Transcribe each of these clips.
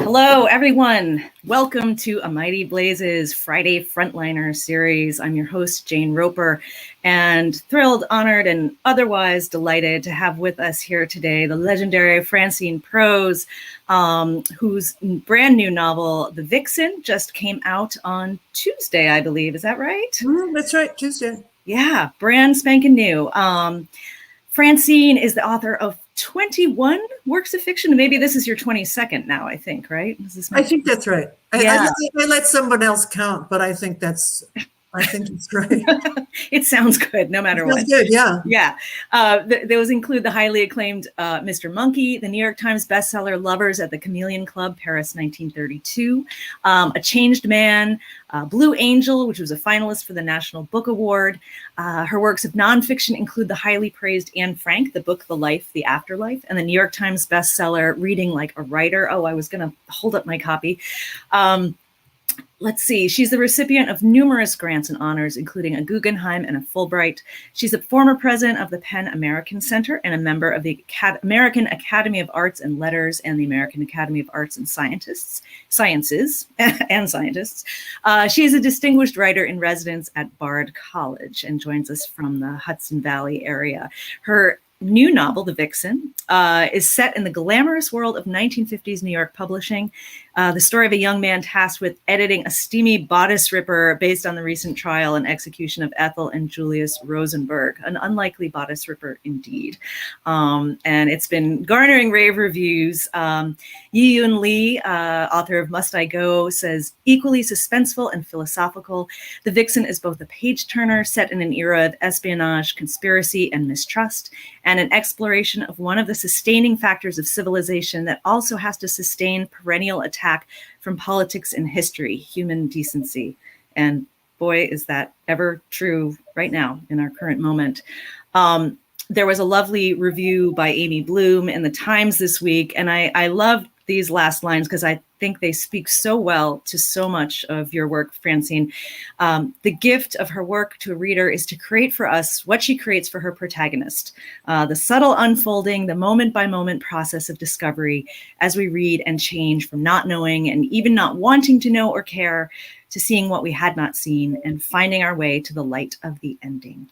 Hello, everyone. Welcome to A Mighty Blazes Friday Frontliner series. I'm your host, Jane Roper, and thrilled, honored, and otherwise delighted to have with us here today the legendary Francine Prose, whose brand new novel, The VIXEN, just came out on Tuesday, I believe. Is that right? That's right, Tuesday. Yeah, brand spanking new. Francine is the author of 21 works of fiction. Maybe this is your 22nd now, I think, right? I think that's right. Yeah. I let someone else count, but I think it's right. It sounds good, no matter what. Good, yeah. Yeah. Those include the highly acclaimed Mr. Monkey, the New York Times bestseller Lovers at the Chameleon Club, Paris, 1932, A Changed Man, Blue Angel, which was a finalist for the National Book Award. Her works of nonfiction include the highly praised Anne Frank, the book The Life, the Afterlife, and the New York Times bestseller Reading Like a Writer. Oh, I was going to hold up my copy. Let's see. She's the recipient of numerous grants and honors, including a Guggenheim and a Fulbright. She's a former president of the Penn American Center and a member of the American Academy of Arts and Letters and the American Academy of Arts and Sciences. She is a distinguished writer in residence at Bard College and joins us from the Hudson Valley area. Her new novel, The VIXEN, is set in the glamorous world of 1950s New York publishing. The story of a young man tasked with editing a steamy bodice ripper based on the recent trial and execution of Ethel and Julius Rosenberg, an unlikely bodice ripper indeed. And it's been garnering rave reviews. Yi-Yun Lee, author of Must I Go, says, equally suspenseful and philosophical, The VIXEN is both a page-turner set in an era of espionage, conspiracy, and mistrust, and an exploration of one of the sustaining factors of civilization that also has to sustain perennial attack from politics and history, human decency. And boy, is that ever true right now in our current moment. There was a lovely review by Amy Bloom in the Times this week, and I loved these last lines because I think they speak so well to so much of your work, Francine. The gift of her work to a reader is to create for us what she creates for her protagonist, the subtle unfolding, the moment-by-moment process of discovery as we read and change from not knowing and even not wanting to know or care to seeing what we had not seen and finding our way to the light of the ending.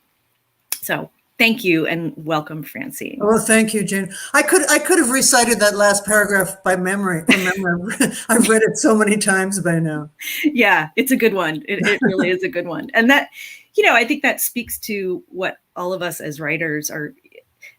So thank you and welcome, Francine. Oh, thank you, Jane. I could have recited that last paragraph by memory. I've read it so many times by now. Yeah, it's a good one. It really is a good one. And that, I think that speaks to what all of us as writers are.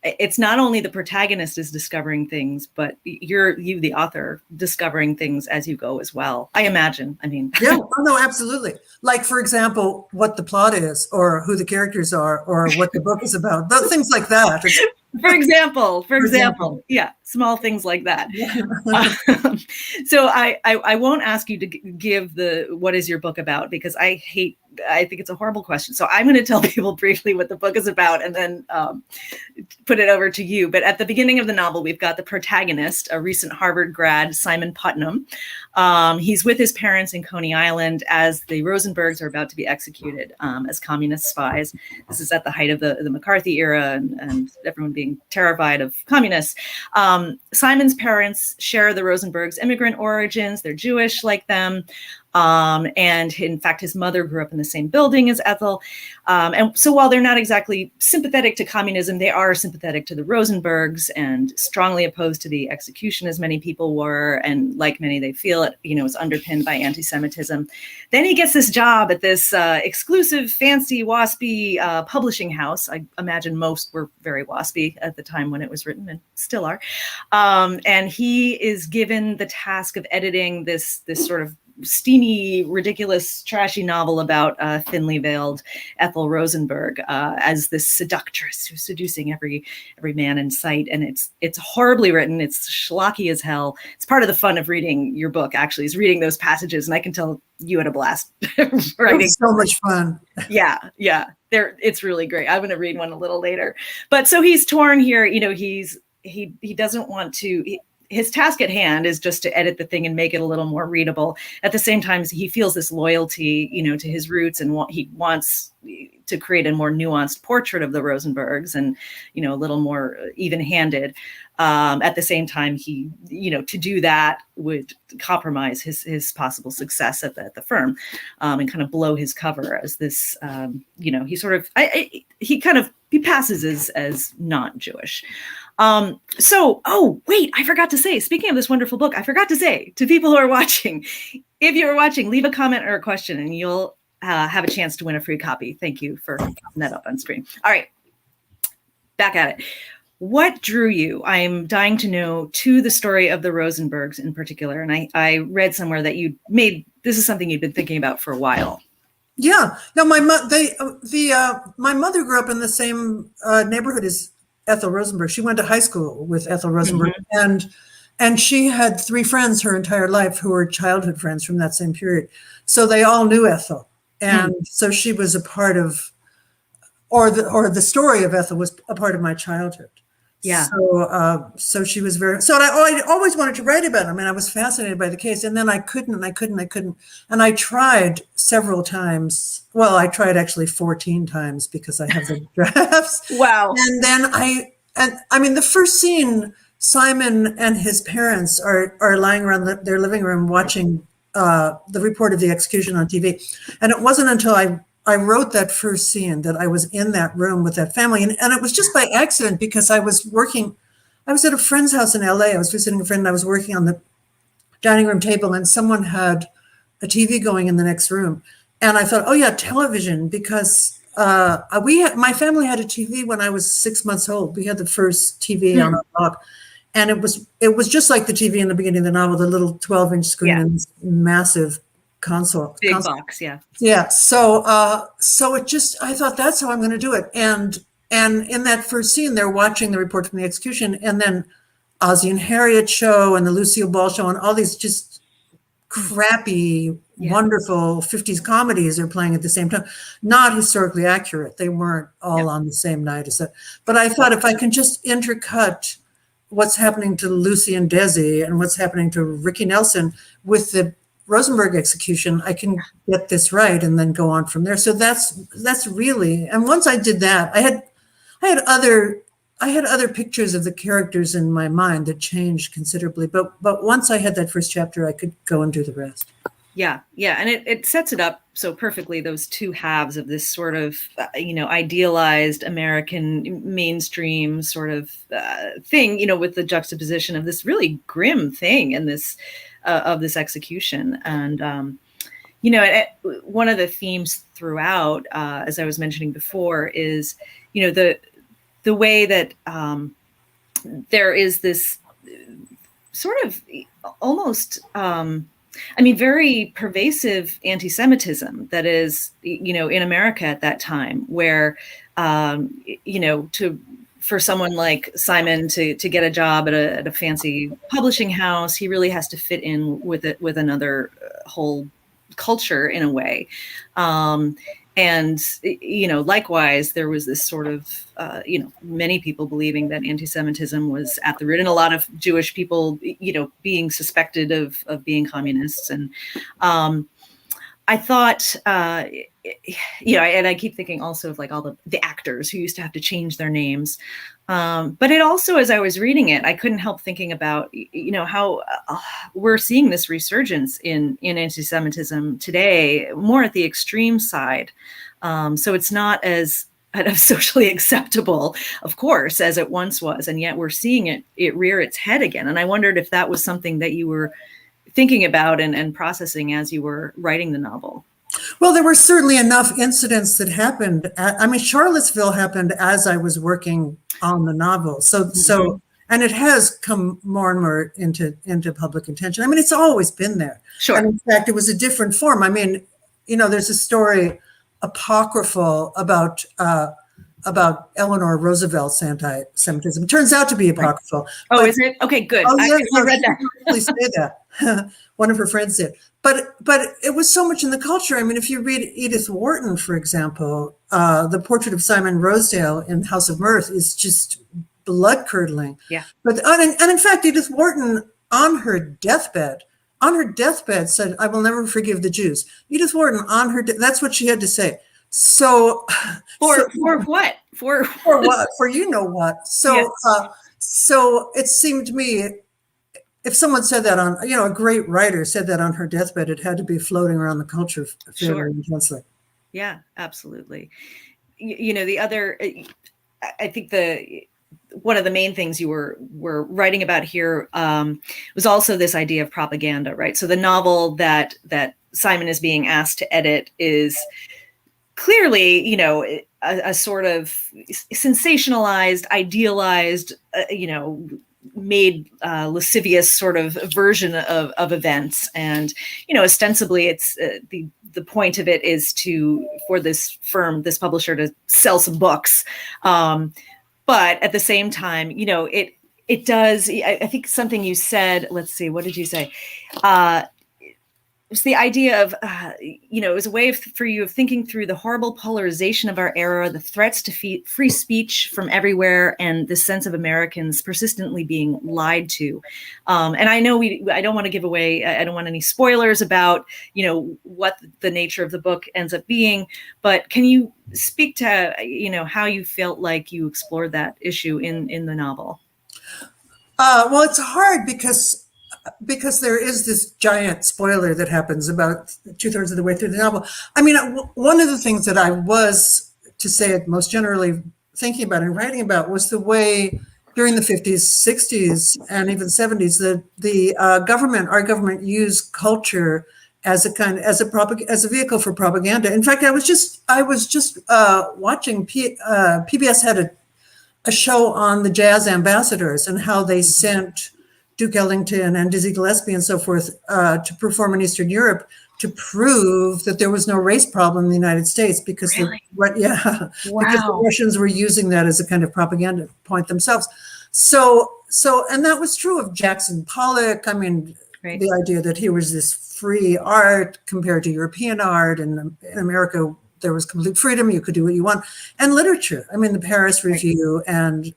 It's not only the protagonist is discovering things, but you, the author, discovering things as you go as well. I imagine. I mean, yeah, no, absolutely. Like, for example, what the plot is, or who the characters are, or what the book is about. Things like that. For example, yeah, small things like that. Yeah. So I won't ask you to give what is your book about, because I think it's a horrible question. So I'm going to tell people briefly what the book is about and then put it over to you. But at the beginning of the novel, we've got the protagonist, a recent Harvard grad, Simon Putnam. He's with his parents in Coney Island as the Rosenbergs are about to be executed as communist spies. This is at the height of the McCarthy era and everyone being terrified of communists. Simon's parents share the Rosenbergs' immigrant origins. They're Jewish like them. And in fact, his mother grew up in the same building as Ethel. And so while they're not exactly sympathetic to communism, they are sympathetic to the Rosenbergs and strongly opposed to the execution, as many people were. And like many, they feel it, is underpinned by anti-Semitism. Then he gets this job at this exclusive, fancy, waspy publishing house. I imagine most were very waspy at the time when it was written and still are. And he is given the task of editing this sort of steamy, ridiculous, trashy novel about thinly veiled Ethel Rosenberg as this seductress who's seducing every man in sight. And it's horribly written. It's schlocky as hell. It's part of the fun of reading your book, actually, is reading those passages. And I can tell you had a blast writing. It was so much fun. Yeah. It's really great. I'm going to read one a little later. But so he's torn here. He doesn't want to. his task at hand is just to edit the thing and make it a little more readable. At the same time, he feels this loyalty, to his roots, and he wants to create a more nuanced portrait of the Rosenbergs, and, a little more even-handed. At the same time, he, to do that would compromise his possible success at the firm, and kind of blow his cover as this, he sort of, he passes as not Jewish. Oh, wait, I forgot to say, speaking of this wonderful book, I forgot to say to people who are watching, if you're watching, leave a comment or a question and you'll have a chance to win a free copy. Thank you for popping that up on screen. All right, back at it. What drew you, I'm dying to know, to the story of the Rosenbergs in particular? And I read somewhere that this is something you'd been thinking about for a while. Yeah, no, my mother grew up in the same neighborhood as Ethel Rosenberg. She went to high school with Ethel Rosenberg, and she had 3 friends her entire life who were childhood friends from that same period. So they all knew Ethel, and so she was a part of, or the story of Ethel was a part of my childhood. Yeah. So she was I always wanted to write about it. I mean, I was fascinated by the case, and then I couldn't. And I tried several times. Well, I tried actually 14 times because I have the drafts. Wow. And then I mean, the first scene, Simon and his parents are lying around their living room watching the report of the execution on TV. And it wasn't until I wrote that first scene that I was in that room with that family. And it was just by accident, because I was at a friend's house in LA. I was visiting a friend, and I was working on the dining room table, and someone had a TV going in the next room. And I thought, oh yeah, television, because my family had a TV when I was 6 months old. We had the first TV on our block. And it was just like the TV in the beginning of the novel, the little 12-inch screen and this massive console. Big box, yeah. Yeah. So it just, I thought, that's how I'm going to do it. And in that first scene, they're watching the report from the execution, and then Ozzie and Harriet show and the Lucille Ball show and all these just crappy, wonderful 50s comedies are playing at the same time. Not historically accurate. They weren't all on the same night. But I thought, if I can just intercut what's happening to Lucy and Desi and what's happening to Ricky Nelson with the Rosenberg execution, I can get this right and then go on from there. So that's really, and once I did that, I had other pictures of the characters in my mind that changed considerably. But once I had that first chapter, I could go and do the rest. Yeah. And it sets it up so perfectly, those two halves of this sort of, idealized American mainstream sort of thing, with the juxtaposition of this really grim thing and this, of this execution. And, one of the themes throughout, as I was mentioning before, is, the way that there is this sort of almost, very pervasive anti-Semitism that is, in America at that time, where, for someone like Simon to get a job at a fancy publishing house, he really has to fit in with another whole culture in a way. And, likewise, there was this sort of, many people believing that anti-Semitism was at the root, and a lot of Jewish people, being suspected of being communists. And I thought, and I keep thinking also of like all the actors who used to have to change their names. But it also, as I was reading it, I couldn't help thinking about, how we're seeing this resurgence in anti-Semitism today, more at the extreme side. So it's not as kind of socially acceptable, of course, as it once was. And yet we're seeing it rear its head again. And I wondered if that was something that you were thinking about and processing as you were writing the novel. Well, there were certainly enough incidents that happened. Charlottesville happened as I was working on the novel. So, and it has come more and more into public attention. I mean, it's always been there. Sure. And in fact, it was a different form. I mean, there's a story apocryphal about Eleanor Roosevelt's anti-Semitism. It turns out to be apocryphal. Right. Oh, is it? Okay, good. Oh, yeah, I read that. Please say that. One of her friends did. But it was so much in the culture. I mean, if you read Edith Wharton, for example, the portrait of Simon Rosedale in House of Mirth is just blood-curdling. Yeah. But and in fact, Edith Wharton on her deathbed said, "I will never forgive the Jews." Edith Wharton on her that's what she had to say. So for what? For what? For you know what? So yes. So it seemed to me, if someone said that on, a great writer said that on her deathbed, it had to be floating around the culture fairly intensely. Yeah, absolutely. The other, I think one of the main things you were writing about here was also this idea of propaganda, right? So the novel that Simon is being asked to edit is clearly, a sort of sensationalized, idealized, made lascivious sort of version of events. And, ostensibly it's the point of it is for this firm, this publisher, to sell some books. But at the same time, it does, I think something you said, let's see, what did you say? It's the idea of, it was a way for you of thinking through the horrible polarization of our era, the threats to free speech from everywhere, and the sense of Americans persistently being lied to. And I know I don't want to give away, I don't want any spoilers about, what the nature of the book ends up being, but can you speak to, how you felt like you explored that issue in the novel? Well, it's hard because there is this giant spoiler that happens about 2/3 of the way through the novel. I mean, one of the things that I was, to say it most generally, thinking about and writing about was the way during the 50s, 60s, and even 70s, our government used culture as a vehicle for propaganda. In fact, I was just watching PBS had a show on the jazz ambassadors and how they sent Duke Ellington and Dizzy Gillespie and so forth to perform in Eastern Europe to prove that there was no race problem in the United States, because really? Because the Russians were using that as a kind of propaganda point themselves. So and that was true of Jackson Pollock. I mean, right. The idea that he was this free art compared to European art, and in America there was complete freedom. You could do what you want. And literature. I mean, the Paris Review and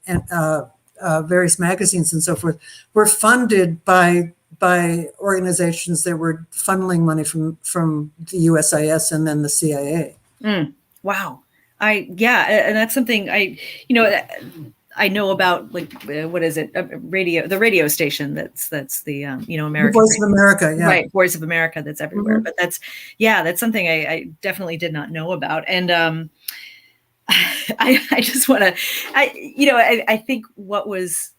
various magazines and so forth were funded by organizations that were funneling money from the USIS and then the CIA. Wow. And that's something I know about, like, what is it? The radio station that's the, American Voice of America. Yeah. Right. Voice of America. That's everywhere. Mm-hmm. But that's something I definitely did not know about. And, I just want to, I think what was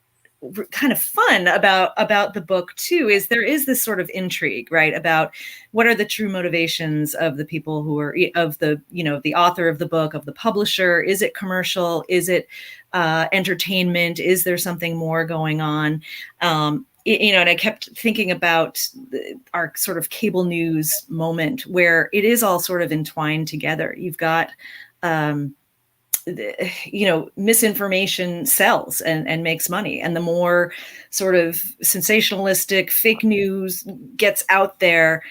kind of fun about the book too is there is this sort of intrigue, right, about what are the true motivations of the people who are of the the author of the book, of the publisher. Is it commercial? Is it entertainment? Is there something more going on? And I kept thinking about our sort of cable news moment where it is all sort of entwined together. You've got misinformation sells and makes money. And the more sort of sensationalistic fake news gets out there,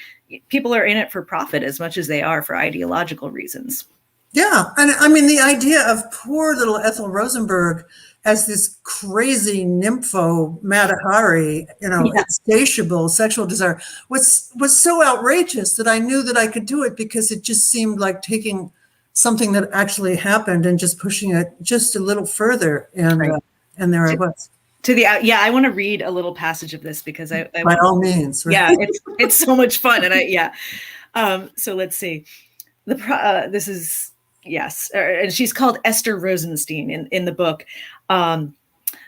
people are in it for profit as much as they are for ideological reasons. Yeah. And I mean, the idea of poor little Ethel Rosenberg as this crazy nympho Mata Hari, insatiable sexual desire was so outrageous that I knew that I could do it, because it just seemed like taking something that actually happened and just pushing it just a little further. And right. And there I was. I want to read a little passage of this, because I by all means. Right? Yeah, it's so much fun. And so let's see. This is, yes. And she's called Esther Rosenstein in the book.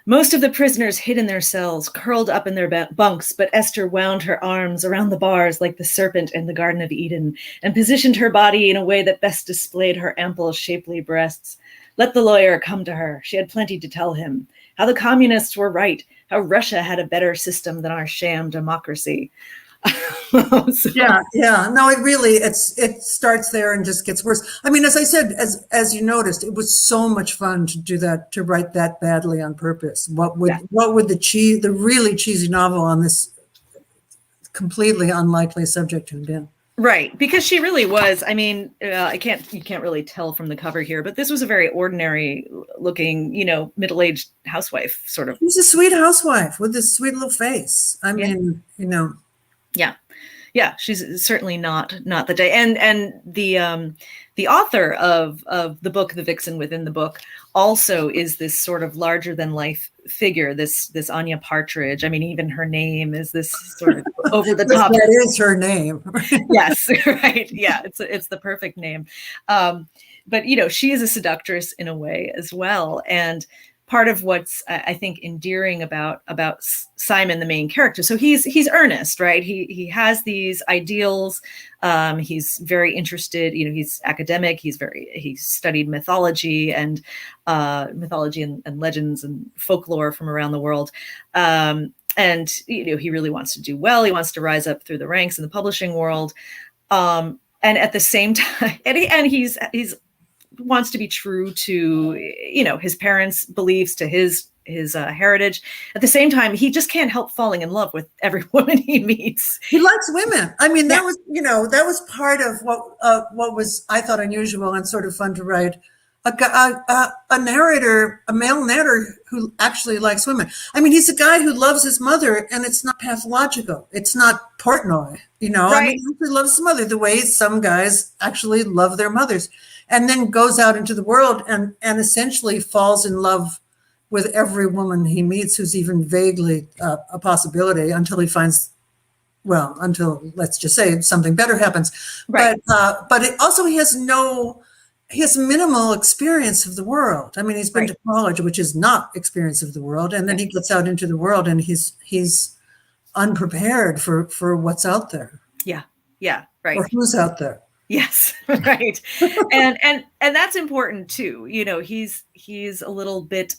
Most of the prisoners hid in their cells, curled up in their bunks, but Esther wound her arms around the bars like the serpent in the Garden of Eden, and positioned her body in a way that best displayed her ample, shapely breasts. Let the lawyer come to her. She had plenty to tell him. How the communists were right. How Russia had a better system than our sham democracy. Yeah. No, it starts there and just gets worse. I mean, as I said, as you noticed, it was so much fun to do that, to write that badly on purpose. What would the really cheesy novel on this completely unlikely subject have been? Right, because she really was. I mean, you can't really tell from the cover here, but this was a very ordinary looking, middle-aged housewife sort of. She's a sweet housewife with this sweet little face. I mean, Yeah, she's certainly not the day. And the author of the book, The Vixen Within the Book, also is this sort of larger than life figure. This Anya Partridge. I mean, even her name is this sort of over the top. That is her name. Yes, right. Yeah, it's the perfect name. But she is a seductress in a way as well, and part of what's I think endearing about Simon, the main character. So he's earnest, right? He has these ideals. He's very interested. He's academic. He studied mythology and legends and folklore from around the world. And he really wants to do well. He wants to rise up through the ranks in the publishing world. And at the same time, and he's wants to be true to his parents' beliefs, to his heritage. At the same time, he just can't help falling in love with every woman he meets. He likes women. I mean, that was that was part of what was, I thought, unusual and sort of fun to write. A narrator, a male narrator who actually likes women. I mean, he's a guy who loves his mother, and it's not pathological. It's not Portnoy, Right. I mean, he loves his mother the way some guys actually love their mothers, and then goes out into the world and essentially falls in love with every woman he meets who's even vaguely a possibility until he finds, until, let's just say, something better happens. Right. But it also he has minimal experience of the world. I mean, he's been to college, which is not experience of the world. And then he gets out into the world and he's unprepared for what's out there. Yeah. Yeah. Right. Or who's out there. Yes. Right. and that's important too. He's a little bit,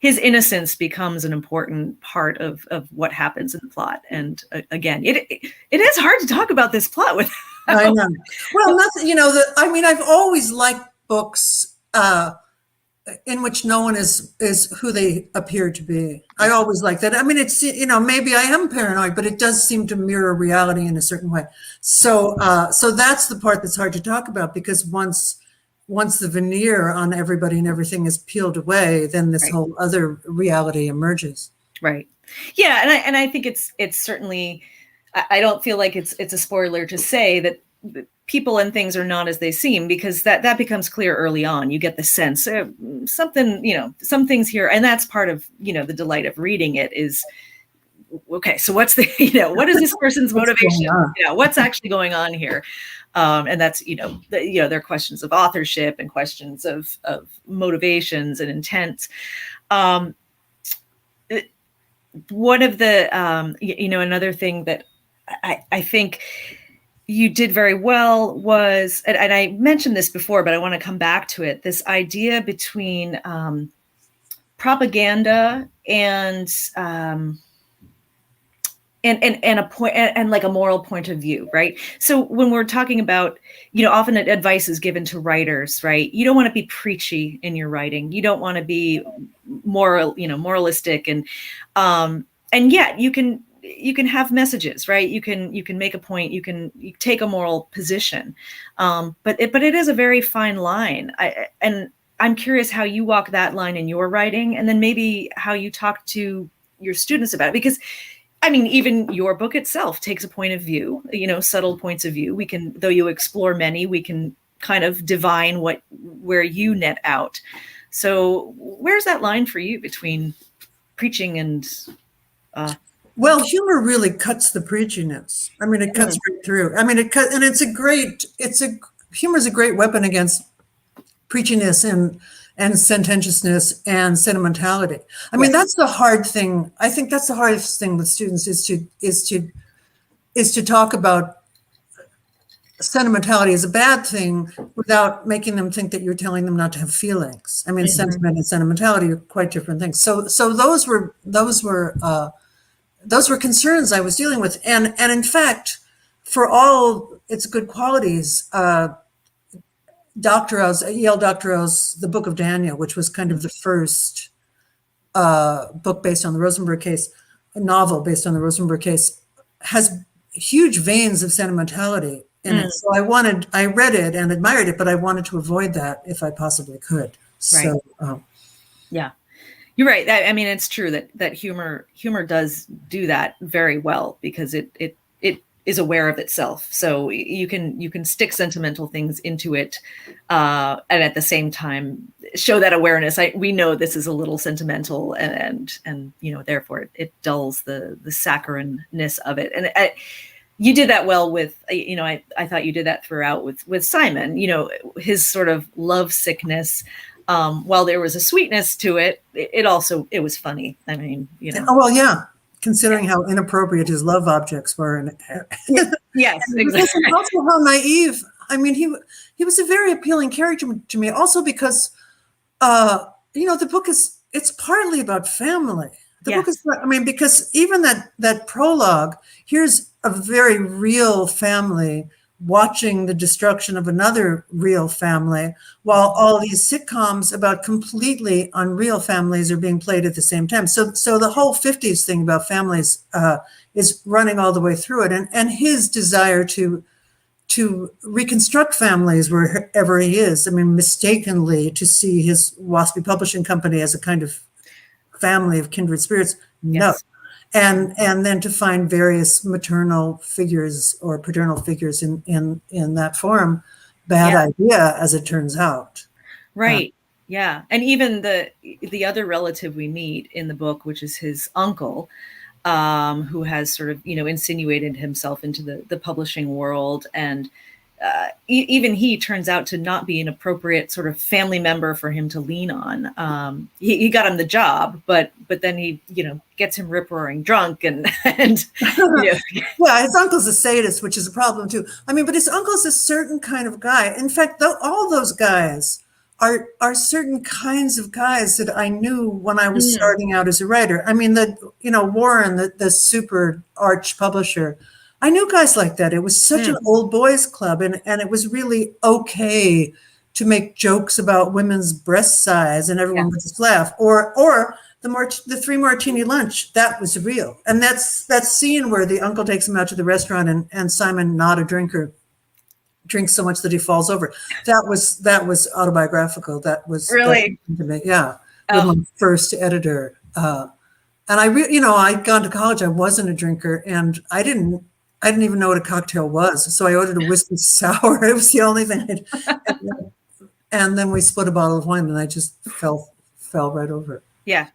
his innocence becomes an important part of what happens in the plot. And again, it is hard to talk about this plot with. I know. Well, nothing, I've always liked books in which no one is who they appear to be. I always like that. I mean, it's, maybe I am paranoid, but it does seem to mirror reality in a certain way. So that's the part that's hard to talk about, because once the veneer on everybody and everything is peeled away, then this whole other reality emerges. Right. Yeah. And I think it's certainly, I don't feel like it's a spoiler to say that people and things are not as they seem, because that becomes clear early on. You get the sense something, some things here. And that's part of, the delight of reading it is, okay, so what's the, what is this person's motivation? What's actually going on here? And that's, there are questions of authorship and questions of motivations and intent. One of the, another thing that I think you did very well was, and I mentioned this before, but I want to come back to it, this idea between propaganda and a point and like a moral point of view, right? So when we're talking about, often advice is given to writers, right? You don't want to be preachy in your writing. You don't want to be moralistic, and yet you can have messages, right? You can make a point. You take a moral position, but it is a very fine line. And I'm curious how you walk that line in your writing, and then maybe how you talk to your students about it, because I mean, even your book itself takes a point of view, subtle points of view. We can, though you explore many, we can kind of divine where you net out. So where's that line for you between preaching and well, humor really cuts the preachiness. I mean, it cuts right through. I mean, and humor is a great weapon against preachiness and sententiousness and sentimentality. I mean, that's the hard thing. I think that's the hardest thing with students is to talk about sentimentality as a bad thing without making them think that you're telling them not to have feelings. I mean, sentiment and sentimentality are quite different things. So those were concerns I was dealing with. And in fact, for all its good qualities, E.L. Doctorow's The Book of Daniel, which was kind of the first book based on the Rosenberg case, a novel based on the Rosenberg case, has huge veins of sentimentality in it. So I read it and admired it, but I wanted to avoid that if I possibly could. Right. So, yeah, you're right. I mean, it's true that humor does do that very well, because it is aware of itself. So you can stick sentimental things into it, and at the same time show that awareness. We know this is a little sentimental, and therefore it dulls the saccharine-ness of it. And you did that well with, I thought you did that throughout with Simon. His sort of love sickness. While there was a sweetness to it, it was funny. I mean, Oh, well, yeah. Considering how inappropriate his love objects were, and yes, exactly. Also how naive. I mean, he was a very appealing character to me. Also because, the book it's partly about family. The book is, because even that prologue, here's a very real family watching the destruction of another real family, while all these sitcoms about completely unreal families are being played at the same time. So the whole 50s thing about families is running all the way through it. And his desire to reconstruct families wherever he is. I mean, mistakenly to see his waspy publishing company as a kind of family of kindred spirits. No. Yes. And then to find various maternal figures or paternal figures in that form, bad idea, as it turns out. Right. Yeah. And even the other relative we meet in the book, which is his uncle, who has sort of, insinuated himself into the publishing world. And even he turns out to not be an appropriate sort of family member for him to lean on. He got him the job, but then he, gets him rip roaring drunk and Yeah, his uncle's a sadist, which is a problem too. I mean, but his uncle's a certain kind of guy. In fact, all those guys are certain kinds of guys that I knew when I was starting out as a writer. I mean, Warren, the super arch publisher, I knew guys like that. It was such an old boys club, and it was really okay to make jokes about women's breast size, and everyone would just laugh. Or the 3 martini lunch, that was real. And that scene where the uncle takes him out to the restaurant and Simon, not a drinker, drinks so much that he falls over. That was autobiographical. That was really, with my first editor. And I'd gone to college. I wasn't a drinker, and I didn't even know what a cocktail was. So I ordered a whiskey sour. It was the only thing. And then we split a bottle of wine, and I just fell right over it. Yeah.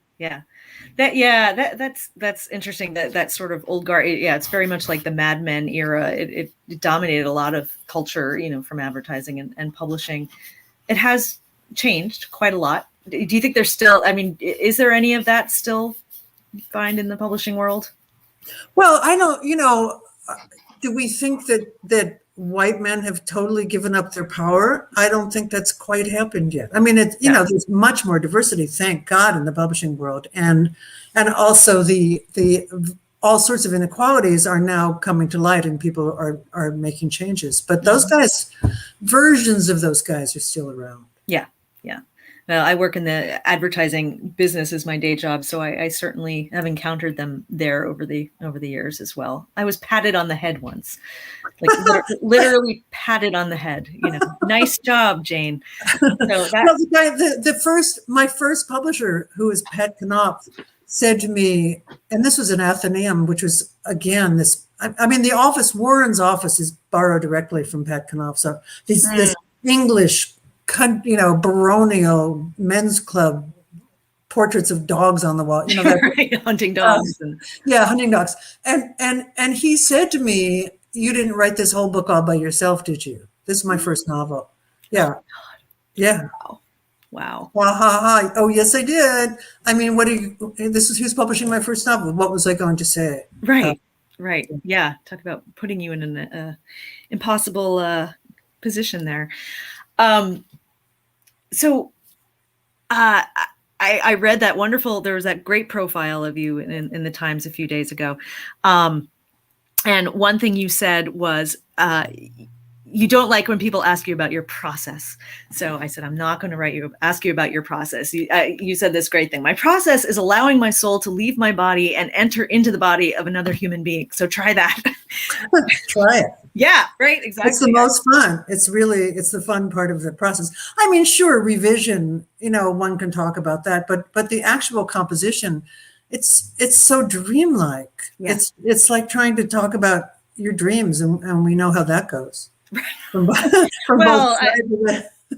That's interesting. That sort of old guard. It's very much like the Mad Men era. It dominated a lot of culture, from advertising and publishing. It has changed quite a lot. Do you think there's still? I mean, is there any of that still find in the publishing world? Well, I don't. Do we think that white men have totally given up their power? I don't think that's quite happened yet. I mean, there's much more diversity, thank God, in the publishing world, and also the all sorts of inequalities are now coming to light, and people are making changes. But those guys, versions of those guys, are still around. Yeah. Well, I work in the advertising business as my day job, so I certainly have encountered them there over the years as well. I was patted on the head once, like literally patted on the head. Nice job, Jane. So my first publisher, who was Pat Knopf, said to me, and this was an Athenaeum, which was again this. I mean, Warren's office is borrowed directly from Pat Knopf. So this English, baronial men's club, portraits of dogs on the wall, hunting dogs. Hunting dogs. And he said to me, "You didn't write this whole book all by yourself, did you? This is my first novel." Yeah. Oh, yeah. Wow. Oh, yes, I did. I mean, this is who's publishing my first novel. What was I going to say? Right. Yeah. Talk about putting you in an impossible position there. So I read that there was that great profile of you in the Times a few days ago. And one thing you said was, you don't like when people ask you about your process. So I said, I'm not going to ask you about your process. You said this great thing. My process is allowing my soul to leave my body and enter into the body of another human being. So try that. Try it. Yeah, right. Exactly. It's the most fun. It's the fun part of the process. I mean, sure, revision, one can talk about that, but the actual composition, it's so dreamlike. Yeah. It's like trying to talk about your dreams, and we know how that goes. Well,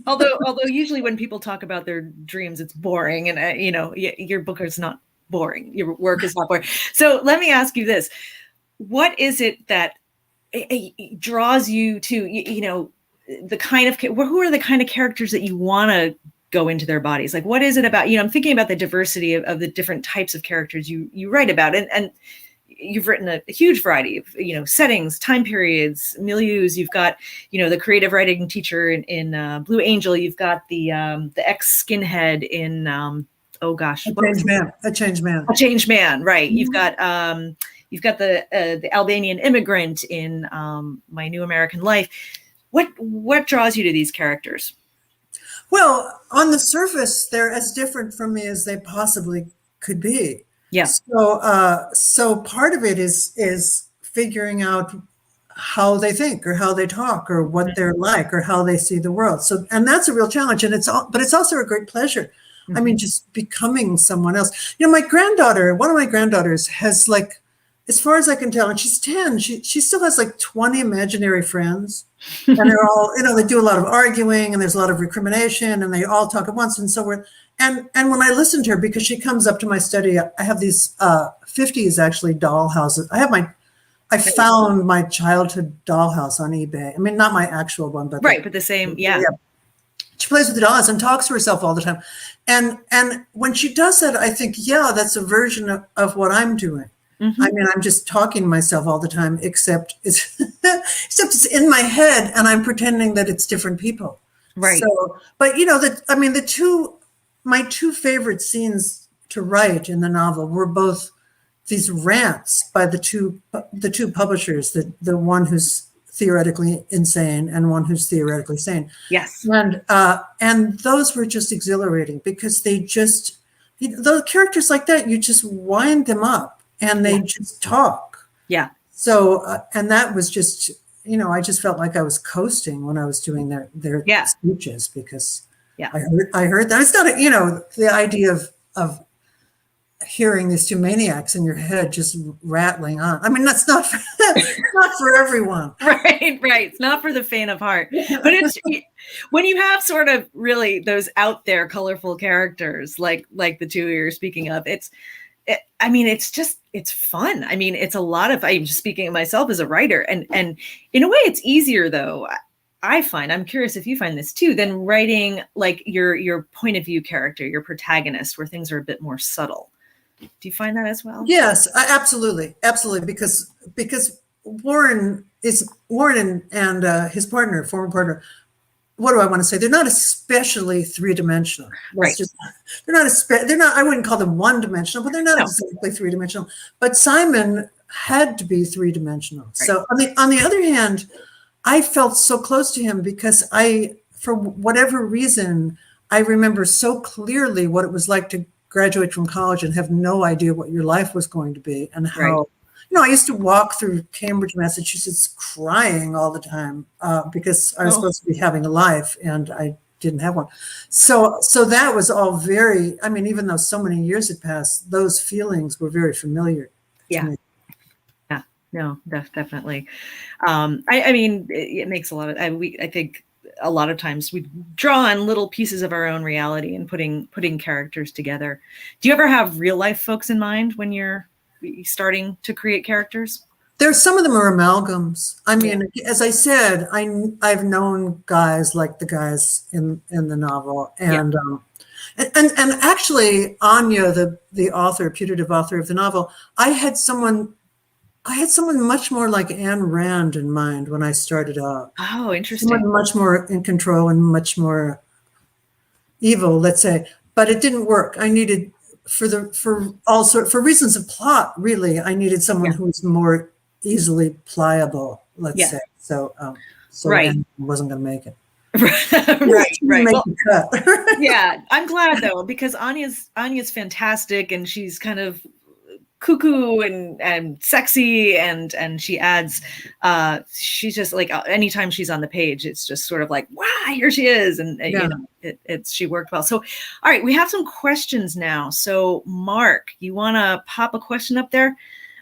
although usually when people talk about their dreams, it's boring, and your book is not boring. Your work is not boring. So let me ask you this: what is it that draws you to the kind of who are the kind of characters that you want to go into their bodies? Like, what is it about? I'm thinking about the diversity of the different types of characters you write about, and you've written a huge variety of settings, time periods, milieus. You've got the creative writing teacher in Blue Angel. You've got the ex skinhead in a changed man, right? Mm-hmm. You've got the Albanian immigrant in My New American Life. What draws you to these characters? Well, on the surface, they're as different from me as they possibly could be. Yeah. So part of it is figuring out how they think or how they talk or what they're like or how they see the world. So, and that's a real challenge. And but it's also a great pleasure. Mm-hmm. I mean, just becoming someone else. one of my granddaughters has, like, as far as I can tell, and she's 10, she still has like 20 imaginary friends. And they're all, they do a lot of arguing, and there's a lot of recrimination, and they all talk at once. And so and when I listen to her, because she comes up to my study, I have these 50s actually doll houses. I found my childhood dollhouse on eBay. I mean, not my actual one, but but the same, yeah. She plays with the dolls and talks to herself all the time. And when she does that, I think, yeah, that's a version of what I'm doing. Mm-hmm. I mean, I'm just talking to myself all the time, except it's in my head, and I'm pretending that it's different people. Right. So, but my two favorite scenes to write in the novel were both these rants by the two publishers, the one who's theoretically insane and one who's theoretically sane. Yes. And those were just exhilarating, because they just, those characters like that, you just wind them up. And they just talk. Yeah. So, and that was just, I just felt like I was coasting when I was doing their speeches, because I heard that. It's not, the idea of hearing these two maniacs in your head just rattling on. I mean, that's not for everyone. Right. It's not for the faint of heart. But it's when you have sort of really those out there colorful characters like the two you're speaking of, it's fun. I mean, it's a lot of, I'm just speaking of myself as a writer, and in a way it's easier, though, I find, I'm curious if you find this too, than writing like your point of view character, your protagonist, where things are a bit more subtle. Do you find that as well? Yes, absolutely. Because Warren and his partner, former partner, what do I want to say? They're not especially three-dimensional. Right. They're not, I wouldn't call them one-dimensional, but they're not exactly three-dimensional. But Simon had to be three-dimensional. Right. So on the other hand, I felt so close to him because for whatever reason, I remember so clearly what it was like to graduate from college and have no idea what your life was going to be, and how, I used to walk through Cambridge, Massachusetts crying all the time because I was supposed to be having a life and I didn't have one. So that was all very, I mean, even though so many years had passed, those feelings were very familiar to me. Yeah, no, definitely. I mean, it makes a lot of, I think a lot of times we draw on little pieces of our own reality and putting characters together. Do you ever have real life folks in mind when you're starting to create characters? There's some of them are amalgams. I mean, as I said, I've known guys like the guys in the novel, and actually Anya, the author, putative author of the novel, I had someone much more like Ayn Rand in mind when I started out. Oh, interesting. Someone much more in control and much more evil, let's say. But it didn't work. I needed, for reasons of plot, really, I needed someone who was more easily pliable, let's say. So So Right. and wasn't going to make it. Right. Make Well, the cut. yeah, I'm glad though, because Anya's fantastic, and she's kind of cuckoo and sexy, and she adds she's just like, anytime she's on the page, it's just sort of like, wow, here she is. And you know, it's she worked well. So all right, we have some questions now. So Mark, you want to pop a question up there?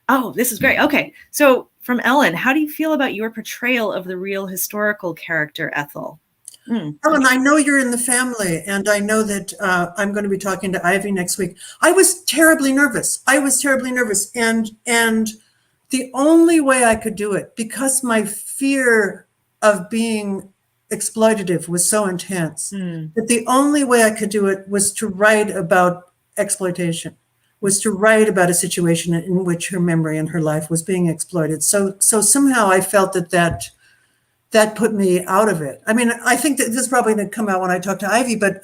Oh, this is great. Okay, so from Ellen, how do you feel about your portrayal of the real historical character Ethel? Ellen, I know you're in the family, and I know that I'm going to be talking to Ivy next week. I was terribly nervous. And the only way I could do it, because my fear of being exploitative was so intense, that the only way I could do it was to write about exploitation, was to write about a situation in which her memory and her life was being exploited. So somehow I felt that put me out of it. I mean, I think that this is probably going to come out when I talk to Ivy, but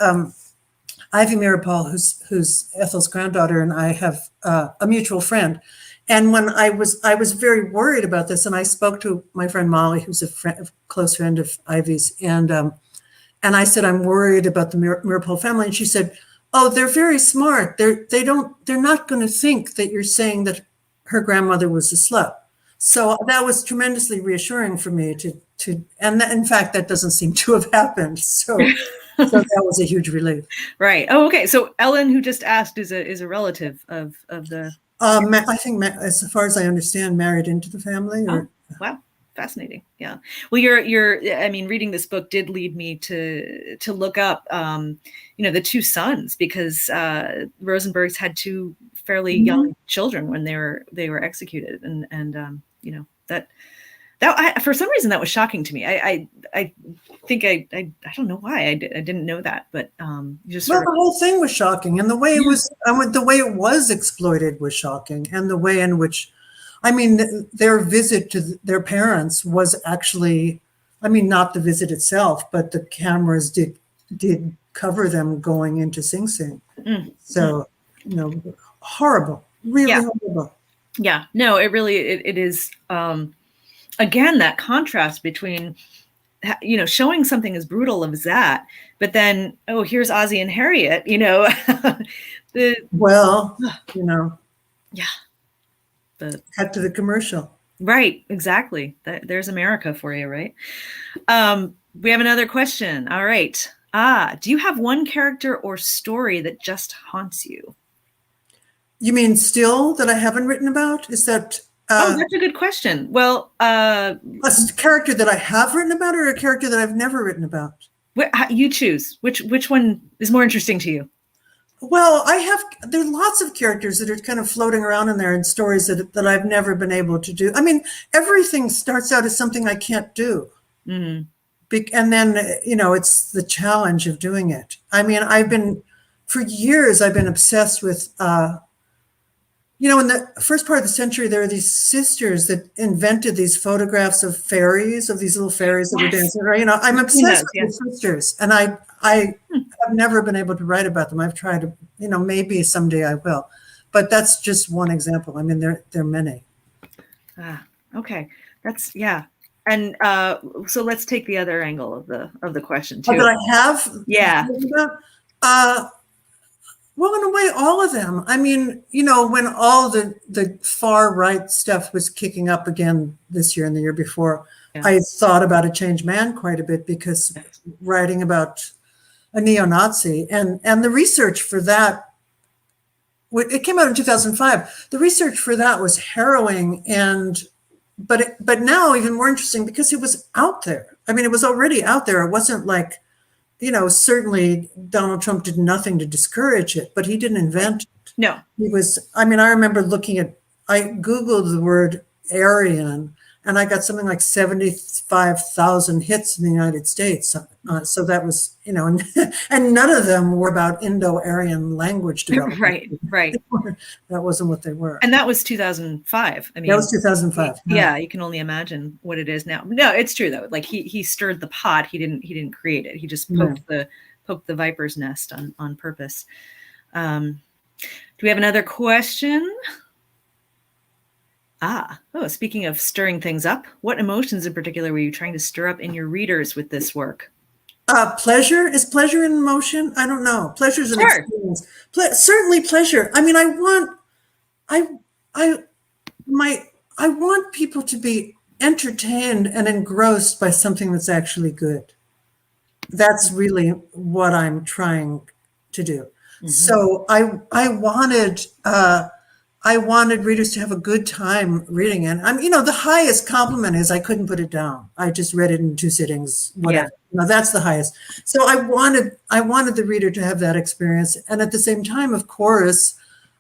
Ivy Mirapol, who's Ethel's granddaughter, and I have a mutual friend. And when I was very worried about this, and I spoke to my friend Molly, who's a close friend of Ivy's, and I said, I'm worried about the Mirapol family, and she said, oh, they're very smart. They're not going to think that you're saying that her grandmother was a slut. So that was tremendously reassuring for me and in fact, that doesn't seem to have happened. So that was a huge relief. Right. Oh, okay. So Ellen, who just asked, is a relative of the. I think, as far as I understand, married into the family. Or... Oh, wow. Fascinating. Yeah. Well, I mean, reading this book did lead me to look up, you know, the two sons, because Rosenberg's had two fairly young children when they were executed, and you know, that for some reason that was shocking to me. I think I don't know why I didn't know that, but just the whole thing was shocking, and the way it was, the way it was exploited was shocking, and the way in which, I mean, their visit to their parents was actually, I mean, not the visit itself, but the cameras did cover them going into Sing Sing. So, you know, horrible, really horrible. Yeah, no, it really, it is, again, that contrast between, you know, showing something as brutal as that, but then, oh, here's Ozzie and Harriet, you know. Well, you know. Yeah. Cut to the commercial. Right, exactly. There's America for you, right? We have another question. All right. Do you have one character or story that just haunts you? You mean still that I haven't written about? Is that... oh, that's a good question. Well... a character that I have written about, or a character that I've never written about? You choose. Which one is more interesting to you? Well, there are lots of characters that are kind of floating around in there, and stories that I've never been able to do. I mean, everything starts out as something I can't do. And then, you know, it's the challenge of doing it. I mean, for years, I've been obsessed with, you know, in the first part of the century, there were these sisters that invented these photographs of fairies, of these little fairies that were dancing. You know, I'm obsessed with these sisters, and I have never been able to write about them. I've tried to, you know, maybe someday I will, but that's just one example. I mean, there are many. Okay, that's and so let's take the other angle of the question too. That I have, well, in a way, all of them. I mean, you know, when all the far right stuff was kicking up again this year and the year before, I thought about A Changed Man quite a bit, because writing about a neo-Nazi and the research for that, it came out in 2005. The research for that was harrowing, but now even more interesting, because it was out there. I mean, it was already out there. It wasn't like, you know, certainly Donald Trump did nothing to discourage it, but he didn't invent it. No. He was, I mean, I remember I Googled the word Aryan, and I got something like 75,000 hits in the United States. So that was, you know, and none of them were about Indo-Aryan language development. Right. That wasn't what they were. And that was 2005. I mean, that was 2005. Yeah, you can only imagine what it is now. No, it's true though. Like he stirred the pot. He didn't create it. He just poked the viper's nest on purpose. Do we have another question? Oh, speaking of stirring things up, what emotions in particular were you trying to stir up in your readers with this work? Pleasure. Is pleasure an emotion? I don't know. Pleasure is an Sure. experience. Certainly pleasure. I mean, I, I, I want people to be entertained and engrossed by something that's actually good. That's really what I'm trying to do. Mm-hmm. So I wanted readers to have a good time reading it. The highest compliment is I couldn't put it down. I just read it in 2 sittings, whatever. Yeah. That's the highest. So I wanted the reader to have that experience. And at the same time, of course,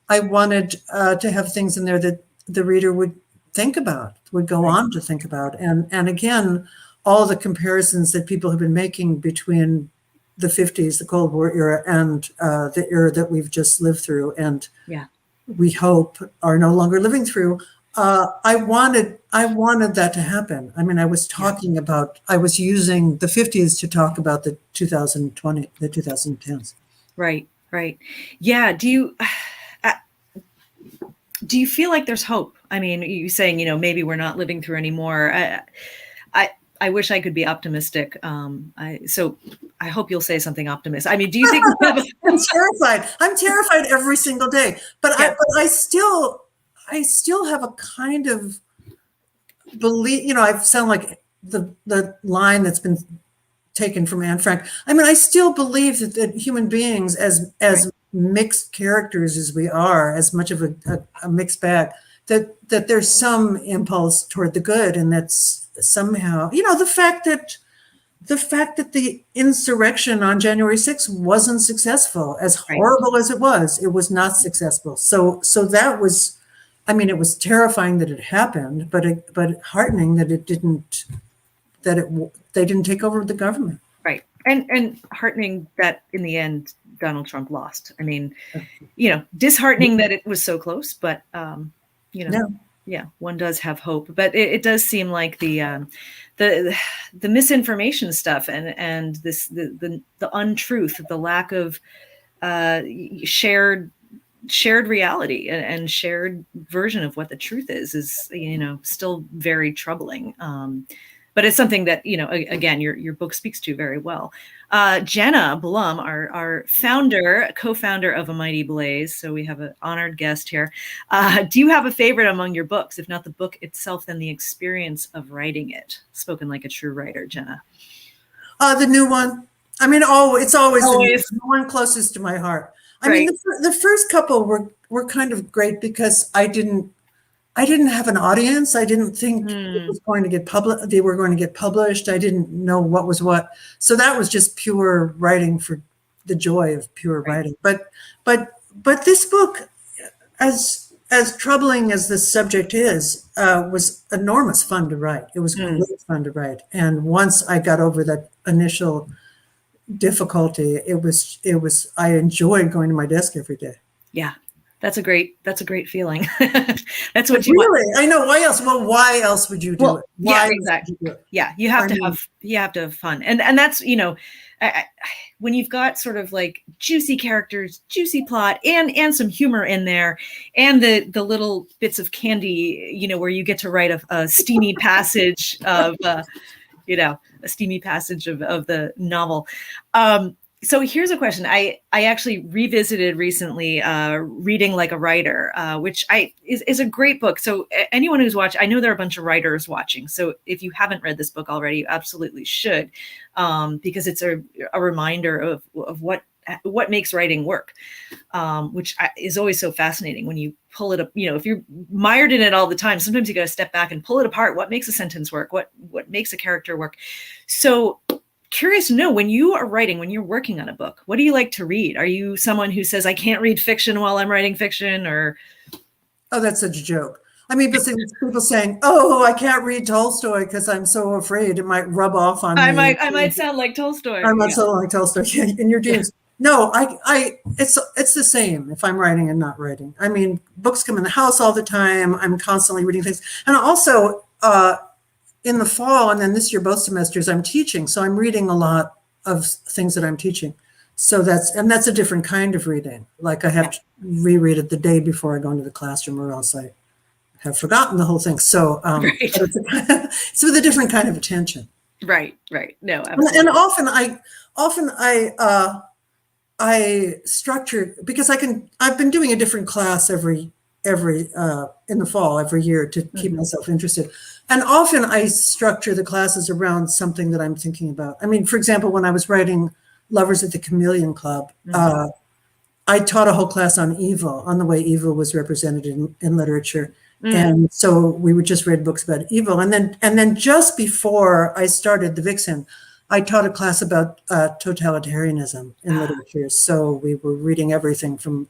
I wanted to have things in there that the reader would think about, would go on to think about. And again, all the comparisons that people have been making between the 50s, the Cold War era, and the era that we've just lived through. And we hope are no longer living through. I wanted that to happen. I mean, I was using the 50s to talk about the 2010s. Right. Yeah. Do you feel like there's hope? I mean, you saying, maybe we're not living through anymore. I wish I could be optimistic. So I hope you'll say something optimistic. I mean, do you think I'm terrified? I'm terrified every single day. But I still have a kind of belief. I sound like the line that's been taken from Anne Frank. I mean, I still believe that human beings, as mixed characters as we are, as much of a mixed bag, that there's some impulse toward the good, and that's somehow, the fact that the insurrection on January 6th wasn't successful, as horrible as it was not successful. So that was, I mean, it was terrifying that it happened, but heartening that they didn't take over the government. Right. And heartening that in the end, Donald Trump lost. I mean, disheartening that it was so close, but, yeah, one does have hope, but it does seem like the misinformation stuff and the untruth, the lack of shared reality and shared version of what the truth is still very troubling. But it's something that, again, your book speaks to very well. Jenna Blum, our co-founder of A Mighty Blaze. So we have an honored guest here. Do you have a favorite among your books? If not the book itself, then the experience of writing it. Spoken like a true writer, Jenna. The new one. I mean, it's always the one closest to my heart. I mean, the first couple were kind of great because I didn't have an audience. I didn't think it was going to get they were going to get published. I didn't know what was what. So that was just pure writing for the joy of pure writing. But this book, as troubling as this subject is, was enormous fun to write. It was great fun to write. And once I got over that initial difficulty, I enjoyed going to my desk every day. Yeah. That's a great feeling. That's what you want. I know. Why else? Well, why else would you do it? Why exactly. Yeah, you have to have fun, and that's when you've got sort of like juicy characters, juicy plot, and some humor in there, and the little bits of candy, where you get to write a steamy passage of a steamy passage of the novel. So here's a question. I actually revisited recently Reading Like a Writer, which is a great book. So anyone who's watched, I know there are a bunch of writers watching. So if you haven't read this book already, you absolutely should, because it's a reminder of what makes writing work, which is always so fascinating when you pull it up. If you're mired in it all the time, sometimes you got to step back and pull it apart. What makes a sentence work? What makes a character work? So curious to know, when you are writing, when you're working on a book, what do you like to read? Are you someone who says, I can't read fiction while I'm writing fiction, or? Oh, that's such a joke. I mean, people saying, oh, I can't read Tolstoy because I'm so afraid it might rub off on me. I might sound like Tolstoy. I might sound like Tolstoy in your dreams. Yeah. No, it's the same if I'm writing and not writing. I mean, books come in the house all the time. I'm constantly reading things. And also, in the fall, and then this year, both semesters, I'm teaching. So I'm reading a lot of things that I'm teaching. So that's a different kind of reading. Like I have to reread it the day before I go into the classroom, or else I have forgotten the whole thing. So Right. it's with a different kind of attention. Right. No, absolutely. And often I structure, because I've been doing a different class every in the fall every year to keep myself interested. And often I structure the classes around something that I'm thinking about. I mean, for example, when I was writing Lovers at the Chameleon Club, I taught a whole class on evil, on the way evil was represented in literature. And so we would just read books about evil. And then just before I started the VIXEN, I taught a class about totalitarianism in literature. So we were reading everything from,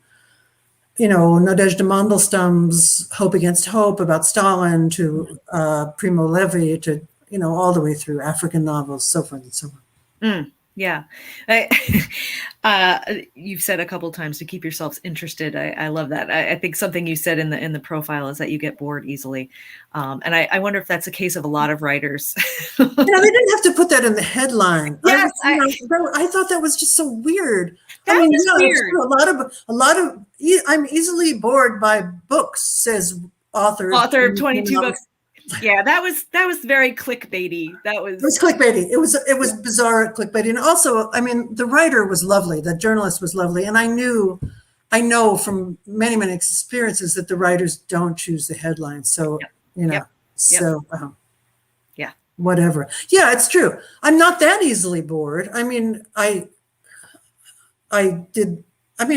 Nadezhda Mandelstam's Hope Against Hope about Stalin to Primo Levi to, all the way through African novels, so forth and so on. Yeah. You've said a couple of times to keep yourselves interested. I love that. I think something you said in the profile is that you get bored easily. And I wonder if that's a case of a lot of writers. They didn't have to put that in the headline. Yes, I thought that was just so weird. Weird. A lot of I'm easily bored by books, says author of 22 books. Yeah, that was very clickbaity. It was clickbaity. It was bizarre clickbaity. And also, I mean, the writer was lovely. The journalist was lovely. And I know from many, many experiences that the writers don't choose the headline. So, whatever. Yeah, it's true. I'm not that easily bored. I mean,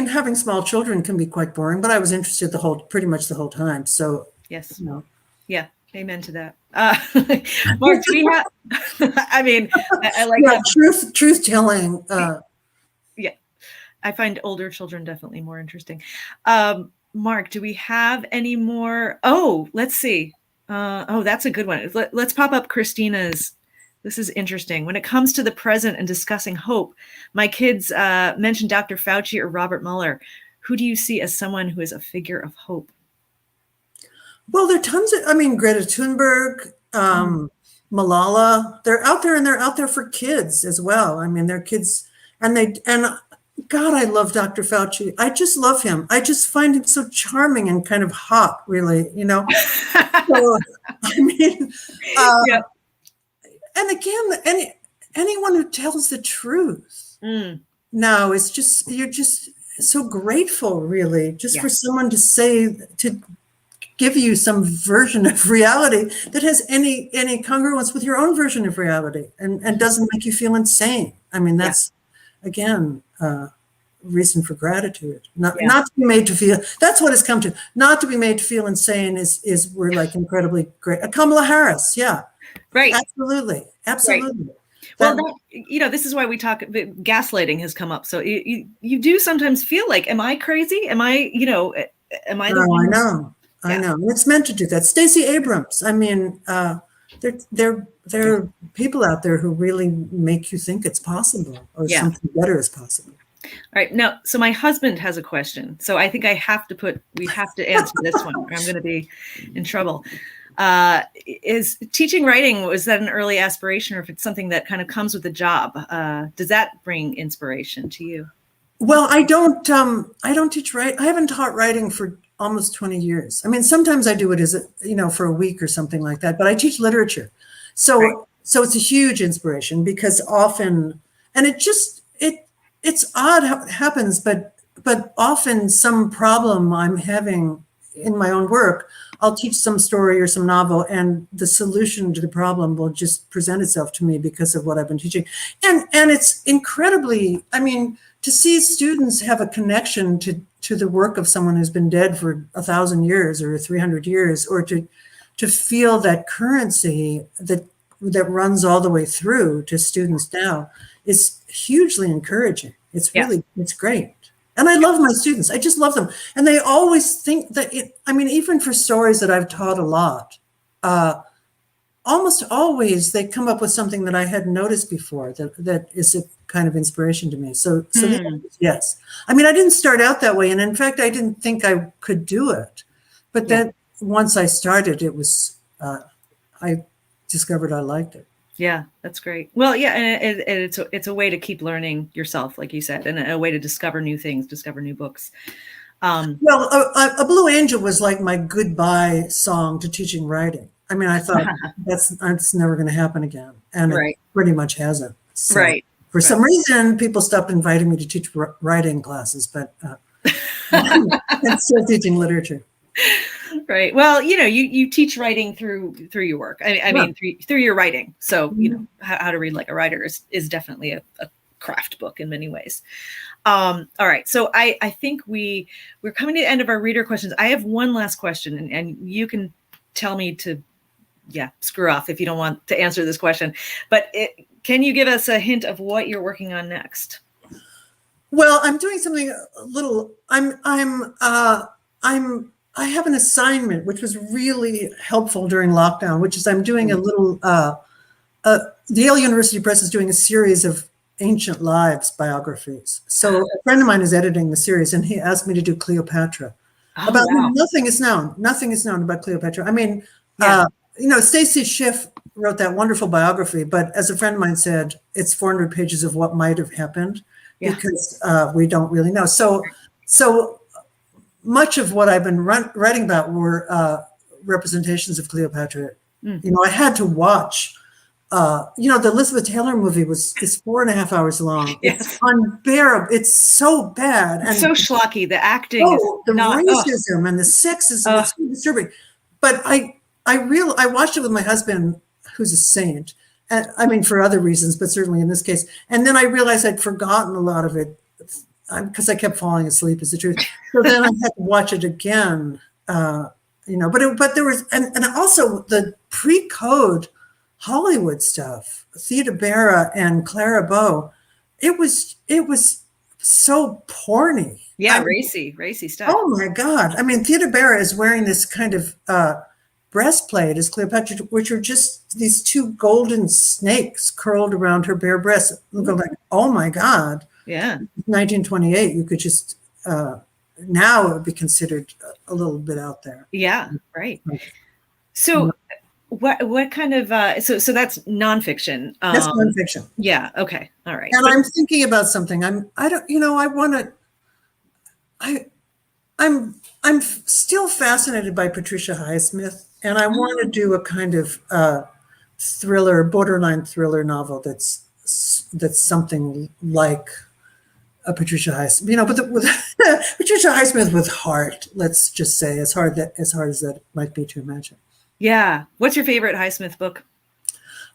having small children can be quite boring, but I was interested pretty much the whole time. So, yes. Yeah. Amen to that. Mark, do we have, I mean, I like that. Truth telling. Yeah. I find older children definitely more interesting. Mark, do we have any more? Oh, let's see. That's a good one. Let's pop up Christina's. This is interesting. When it comes to the present and discussing hope, my kids mentioned Dr. Fauci or Robert Mueller. Who do you see as someone who is a figure of hope? Well, there are tons of, Greta Thunberg, Malala, they're out there, and they're out there for kids as well. I mean, they're kids, and God, I love Dr. Fauci. I just love him. I just find him so charming and kind of hot, really, So, and again, anyone who tells the truth now is just, you're just so grateful, really, just for someone to give you some version of reality that has any congruence with your own version of reality and doesn't make you feel insane. I mean, that's again reason for gratitude. Not to be made to feel, that's what it's come to. Not to be made to feel insane is we're like incredibly great. Kamala Harris, right. Absolutely. Right. Well, this is why we talk. Gaslighting has come up. So you do sometimes feel like, am I crazy? Am I the one? I know. It's meant to do that. Stacey Abrams. I mean, there are people out there who really make you think it's possible or something better is possible. All right. Now, so my husband has a question. So I think we have to answer this one, or I'm going to be in trouble. Is teaching writing, was that an early aspiration, or if it's something that kind of comes with the job? Does that bring inspiration to you? Well, I don't teach writing. I haven't taught writing for almost 20 years. I mean, sometimes I do it as for a week or something like that, but I teach literature. So it's a huge inspiration because often, and it's odd how it happens, but often some problem I'm having in my own work, I'll teach some story or some novel, and the solution to the problem will just present itself to me because of what I've been teaching. And it's incredibly, to see students have a connection to the work of someone who's been dead for 1,000 years or 300 years, or to feel that currency that runs all the way through to students now is hugely encouraging. It's really, it's great. And I love my students. I just love them. And they always think that even for stories that I've taught a lot, almost always they come up with something that I hadn't noticed before that is a kind of inspiration to me. So yes. I didn't start out that way. And in fact, I didn't think I could do it. But then once I started, it was, I discovered I liked it. Yeah, that's great. Well, and it's a way to keep learning yourself, like you said, and a way to discover new things, discover new books. Well, a Blue Angel was like my goodbye song to teaching writing. I mean, I thought that's never going to happen again, and Right. it pretty much hasn't. So Right. For some reason, people stopped inviting me to teach writing classes, but I'm still teaching literature. Right. Well, you teach writing through your work. I mean, through your writing. So, how to read like a writer is definitely a craft book in many ways. All right. So I think we're coming to the end of our reader questions. I have one last question, and you can tell me to, screw off if you don't want to answer this question. But can you give us a hint of what you're working on next? Well, I'm doing something a little. I have an assignment which was really helpful during lockdown, which is I'm doing a little. The Yale University Press is doing a series of ancient lives biographies. So a friend of mine is editing the series, and he asked me to do Cleopatra. Nothing is known. Nothing is known about Cleopatra. I mean, Stacy Schiff wrote that wonderful biography, but as a friend of mine said, it's 400 pages of what might have happened because we don't really know. So much of what I've been writing about were representations of Cleopatra. I had to watch. The Elizabeth Taylor movie is 4.5 hours long. Yes. It's unbearable. It's so bad. It's so schlocky. The acting is the racism and the sexism is so disturbing. But I watched it with my husband, who's a saint. And, I mean, for other reasons, but certainly in this case. And then I realized I'd forgotten a lot of it because I kept falling asleep, is the truth. So then I had to watch it again. But there was, and also the pre-code Hollywood stuff, Theda Bara and Clara Bow, it was so porny. Racy stuff. Oh my God. I mean, Theda Bara is wearing this kind of breastplate as Cleopatra, which are just these two golden snakes curled around her bare breasts. Look like, oh my God. Yeah. 1928, you could just, now it would be considered a little bit out there. Yeah, right. So what kind of so that's nonfiction? That's nonfiction. Yeah. Okay. All right. And I'm thinking about something. I'm still fascinated by Patricia Highsmith, and I want to do a kind of thriller, borderline thriller novel that's something like a Patricia Highsmith, but with Patricia Highsmith with heart. Let's just say as hard as that might be to imagine. Yeah. What's your favorite Highsmith book?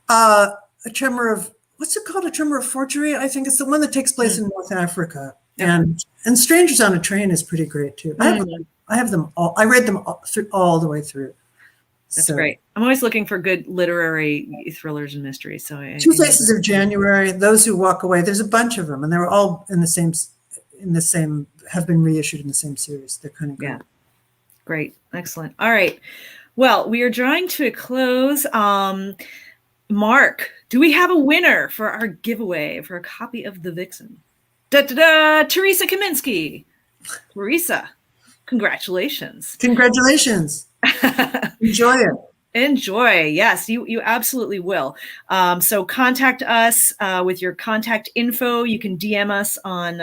A Tremor of, what's it called? A Tremor of Forgery. I think it's the one that takes place in North Africa. And Strangers on a Train is pretty great too. I have them all. I read them all the way through. That's great. I'm always looking for good literary thrillers and mysteries. So Two Faces of January, Those Who Walk Away. There's a bunch of them, and they're all in the same. Have been reissued in the same series. They're kind of great. Yeah. Great. Excellent. All right. Well, we are drawing to a close. Mark, do we have a winner for our giveaway for a copy of the VIXEN? Teresa Kaminsky. Teresa, congratulations. Congratulations. Enjoy it. Enjoy. Yes, you absolutely will. So contact us with your contact info. You can DM us on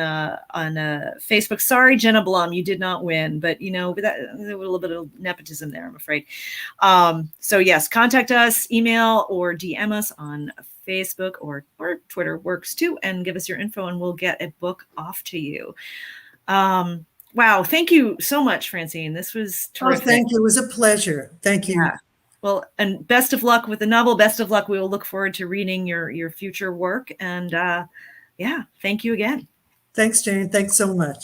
Facebook. Sorry, Jenna Blum, you did not win, but there was a little bit of nepotism there, I'm afraid. So yes, contact us, email or DM us on Facebook or Twitter works too, and give us your info, and we'll get a book off to you. Wow, thank you so much, Francine. This was terrific. Oh, thank you. It was a pleasure. Thank you. Yeah. Well, and best of luck with the novel. Best of luck. We will look forward to reading your future work. And thank you again. Thanks, Jane. Thanks so much.